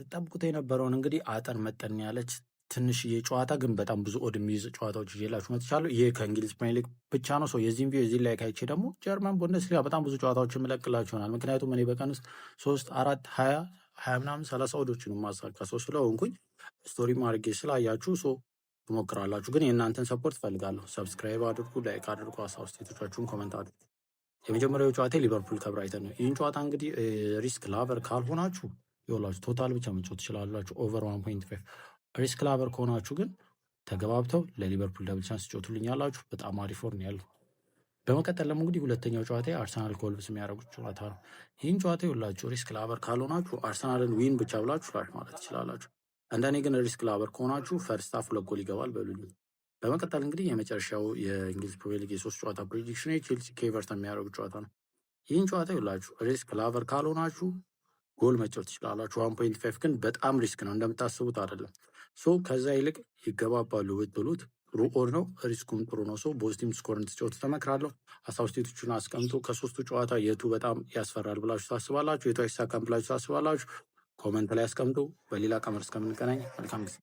ስትጠብቁት የነበረውን እንግዲህ አጠር መጠን ያለች ትንሽዬ ጨዋታ ግን በጣም ብዙ ኦድ የሚይዝ ጨዋታዎች ይዤላችሁ መጥቻለሁ። ይህ ከእንግሊዝ ፕሪሚየር ሊግ ብቻ ነው። ሰው የዚህም ቪዲዮ የዚህ ላይ ካይቼ ደግሞ ጀርመን ቡንደስሊጋ በጣም ብዙ ጨዋታዎች የምለቅላችሁ ይሆናል። ምክንያቱም እኔ በቀን ውስጥ 3 4 20 ምናምን 30 ኦዶችን ማሳካ ሰው ስለሆንኩኝ ስቶሪ ማድረጌ ስላያችሁ ትሞክራላችሁ። ግን የእናንተን ሰፖርት ፈልጋለሁ። ሰብስክራይብ አድርጉ፣ ላይክ አድርጉ፣ ሀሳብ አስተያየቶቻችሁን ኮመንት አድርጉ። የመጀመሪያው ጨዋታ ሊቨርፑል ከብራይተን ነው። ይህን ጨዋታ እንግዲህ ሪስክ ላቨር ካልሆናችሁ ይኸውላችሁ ቶታል ብቻ መጫወት ትችላላችሁ። ኦቨር 1.5 ሪስክ ላቨር ከሆናችሁ ግን ተገባብተው ለሊቨርፑል ደብል ቻንስ ትጫወቱልኛላችሁ። በጣም አሪፍ ወር ነው ያለው። በመቀጠል ደግሞ እንግዲህ ሁለተኛው ጨዋታ አርሰናል ከወልቭስ የሚያደርጉት ጨዋታ ነው። ይህን ጨዋታ ይኸውላችሁ ሪስክ ላቨር ካልሆናችሁ አርሰናልን ዊን ብቻ ብላችሁ ላሽ ማለት ትችላላችሁ። እንደኔ ግን ሪስክ ላቨር ከሆናችሁ ፈርስት ሃፍ 2 ጎል ይገባል በሉልኝ። በመቀጠል እንግዲህ የመጨረሻው የእንግሊዝ ፕሪሚየር ሊግ የሶስት ጨዋታ ፕሬዲክሽን ቼልሲ ከኤቨርተን የሚያደርጉት ጨዋታ ነው። ይህን ጨዋታ ይኸውላችሁ ሪስክ ላቨር ካልሆናችሁ ጎል መጫወት ትችላላችሁ። 1.5 ግን በጣም ሪስክ ነው፣ እንደምታስቡት አይደለም። ከዛ ይልቅ ይገባባሉ ብትሉት ጥሩ ኦድ ነው፣ ሪስኩም ጥሩ ነው። ቦስቲም ስኮር እንድትጫወቱ ተመክራለሁ። ሀሳብ ስቴቶቹን አስቀምጡ። ከሶስቱ ጨዋታ የቱ በጣም ያስፈራል ብላችሁ ታስባላችሁ? የቱ አይሳካም ብላችሁ ታስባላችሁ? ኮመንት ላይ አስቀምጡ። በሌላ ቀመር እስከምንገናኝ መልካም ጊዜ